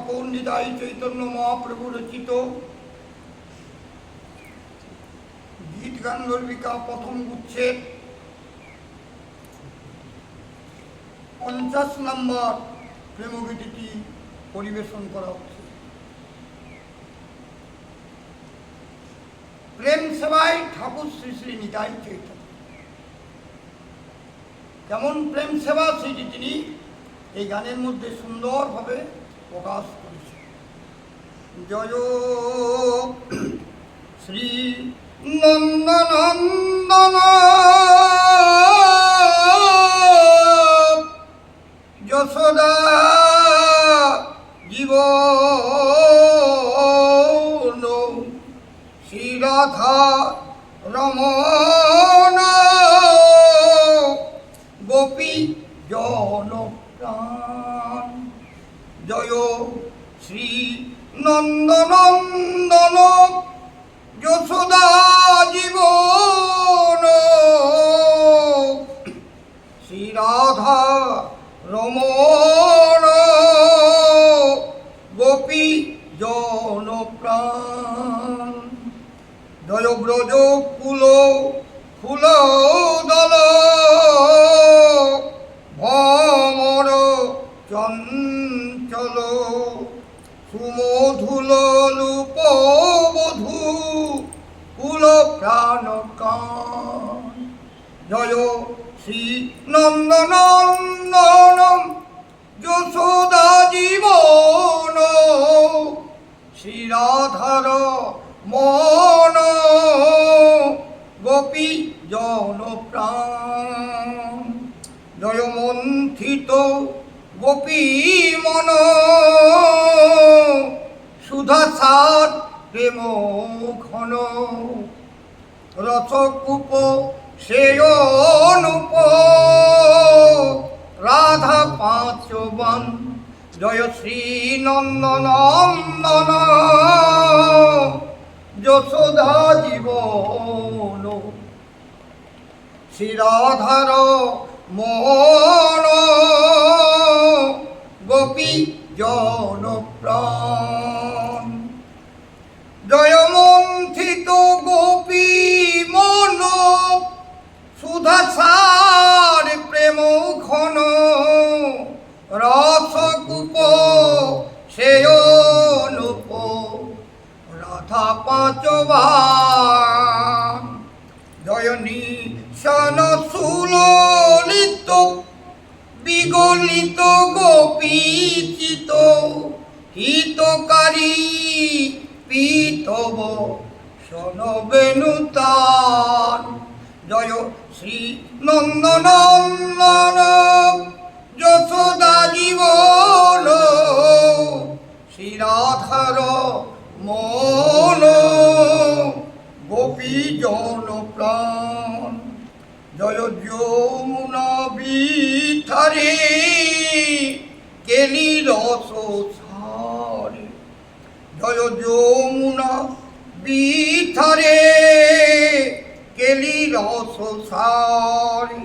পণ্ডিতাই চৈতন্য মহাপ্রভু রচিত গীত গান্ধর্বিকা প্রথম গুচ্ছের 50 নম্বর প্রেমগীতিটি পরিবেশন করা হচ্ছে। প্রেম সেবায় ঠাকুর শ্রী শ্রী নিতাই চৈতন্য কেমন প্রেম সেবা সেটি তিনি এই গানের মধ্যে সুন্দরভাবে প্রকাশ করেছে। জয় শ্রী নন্দনন্দন যশোদা জীবন শ্রী রাধা রমণ গোপী জনপ্রাণ। জয় শ্রী নন্দনন্দন যশোদা জীবন শ্রী রাধা রমণ গোপী জনপ্রাণ। জয় ব্রজ কুল ফুল দল ভমর চঞ্চল সুমধুল লূপ বধূ কুল প্রাণ কান। জয় শ্রী নন্দনন্দন যশোদা জীবন শ্রী রাধার মন গোপী জনপ্রাণ। জয় মন্থিত গোপী মন সুধা সার প্রেম ঘন রসকূপ সে অনুপ রাধা পাঁচবান। জয় শ্রী নন্দনন্দন যশোদা জীবন শ্রী রাধার মন গোপী জনপ্রাণ। জয় মন্থিত গোপী মন সুধা সার প্রেম ঘন রসকূপ সে অনুপ রাধা পাঁচবান। জয় নিশান সুললিত বিগলিত গোপী চিত হিতকারী পীতব সনবেনুতান। জয় শ্রী নন্দনন্দন যশোদা জীবন শ্রী রাধার মন গোপী জনপ্রাণ। জয় যমুনা বিথারে কেলি রস সারে। জয় যমুনা বিথারে কেলি রস সারে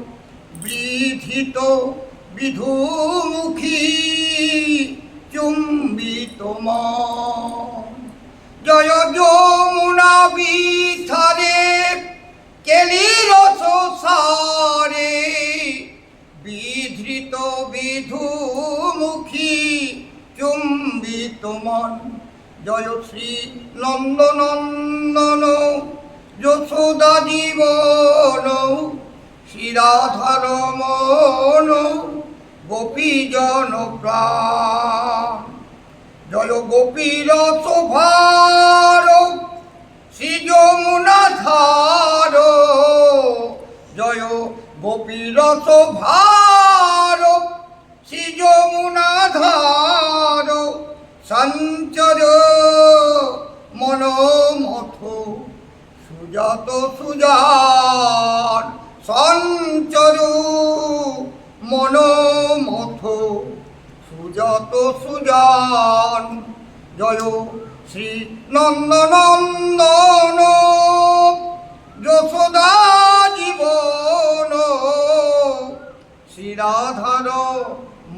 বৃথিত বিধুমুখী চুম্বিত মান। জয় যমুনা বিথারে কেলি রস সারে বিধৃত বিধুমুখী চুম্বিত মান। জয় শ্রী নন্দনন্দন যশোদা জীবন শ্রী রাধার মন গোপী জনপ্রাণ। জয় গোপীর শোভার শ্রী যমুনা ধার। জয় গোপীর শোভার শ্রী যমুনা ধার সঞ্চর মনোমথ সুজাত সুজান। সঞ্চর মনোমথ সুজাত সুজান। জয় শ্রী নন্দনন্দন যশোদা জীবন শ্রী রাধার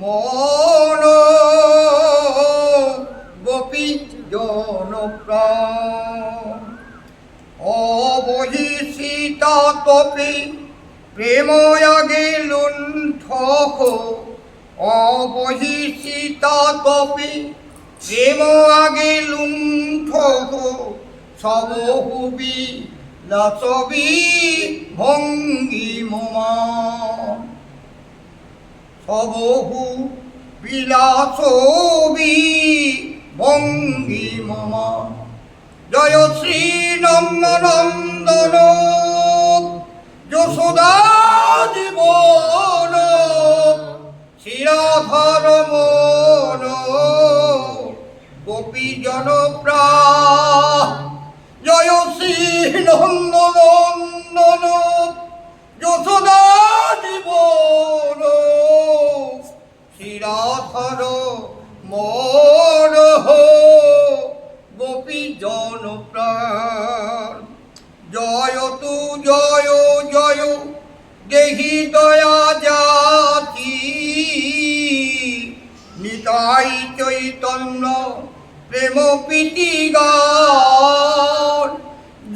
মন প্রাণ। অবহিষিতা তপে প্রেম আগে লুণ্ঠক, অবহিষিতা তপে প্রেম আগে লুণ্ঠক, সবহুবি লাসবি ভঙ্গি মমা, সবহু বিলাসবি ভঙ্গি মমা। জয় শ্রী নন্দনন্দন যশোদা জীবন, শ্রীরাধার মন গোপী জনপ্রাণ। জয় শ্রী নন্দনন্দন যশোদা জীবন, শ্রীরাধার মন গোপী জনপ্রাণ। জয় তু জয় জয় দেহি দয়া জাতি, নিতাই চৈতন্য প্রেম প্রীতি গান।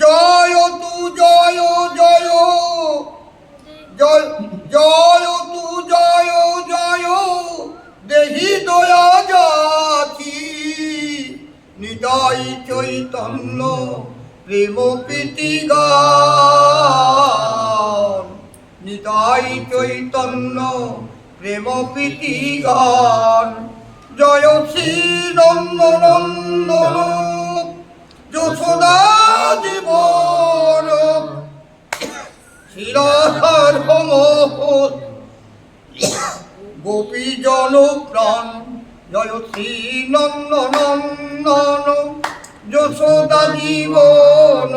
জয় তু জয় জয় জয়, জয় তু জয় জয় দেহি দয়া জাতি, নিতাই চৈতন্য প্রেম প্রীতি গান। নিতাই চৈতন্য প্রেম প্রীতি গান। জয় শ্রী নন্দনন্দন যশোদা জীবন, শ্রীরাধার মোহন গোপী জনপ্রাণ। জয় শ্রী নন্দনন্দন যশোদা জীবন,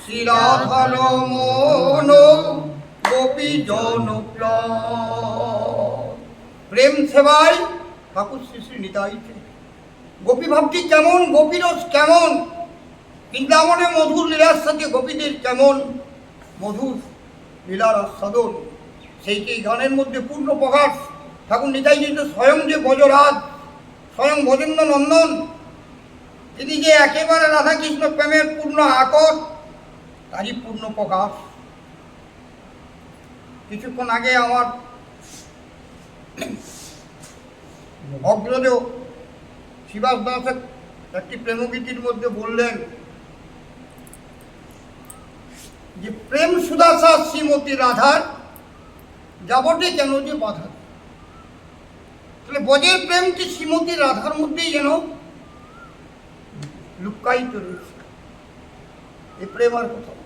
শ্রীরাধার মন গোপী জনপ্রাণ। প্রেম সেবায় ঠাকুর শ্রী শ্রী নিতাই। গোপী ভাবটি কেমন, গোপীরস কেমন, বৃন্দাবনে মধুর লীলার সাথে গোপীদের কেমন মধুর লীলার আস্বাদন, সেইটি গানের মধ্যে পূর্ণ প্রকাশ। ঠাকুর নিতাই যে স্বয়ং যে ব্রজরাজ, স্বয়ং ব্রজেন্দ্র নন্দন, তিনি যে একেবারে রাধাকৃষ্ণ প্রেমের পূর্ণ আকর, তারই পূর্ণ প্রকাশ। কিছুক্ষণ আগে আমার অগ্রজ শিবাস দাসের একটি প্রেমগীতির মধ্যে বললেন যে প্রেম সুদাসা শ্রীমতী রাধার যাবটে কেন যে বাধা। তাহলে ব্রজের প্রেমটি শ্রীমতী রাধার মধ্যেই যেন লুকায়িত রয়েছে। এই প্রেম আর কোথাও,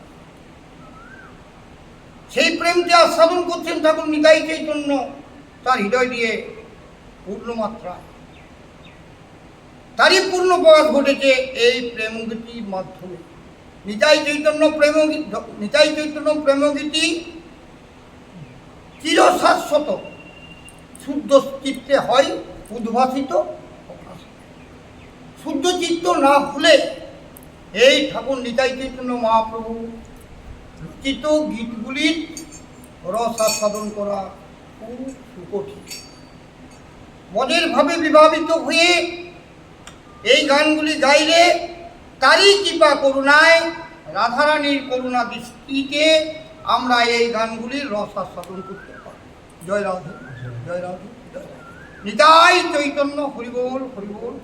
সেই প্রেমটি আস্বাদন করছেন ঠাকুর নিতাই চৈতন্য তার হৃদয় দিয়ে পূর্ণমাত্রা। তারই পূর্ণ প্রকাশ ঘটেছে এই প্রেমগীতির মাধ্যমে। নিতাই চৈতন্য প্রেমগীতি চিরশাশ্বত, শুদ্ধ চিত্তে হয় উদ্ভাসিত। শুদ্ধ চিত্ত না হলে এই ঠাকুর নিতাই চৈতন্য মহাপ্রভু রচিত গীতগুলির রস আস্বাদন করা খুব সুকঠিন। মনের ভাবে বিভাবিত হয়ে এই গানগুলি গাইলে তারই কৃপা করুণায়, রাধারানীর করুণা দৃষ্টিতে আমরা এই গানগুলির রস আস্বাদন করতে পারি। জয় রাধে, জয় রাধে, জয় রাধে। নিতাই চৈতন্য হরিবোল, হরিবোল।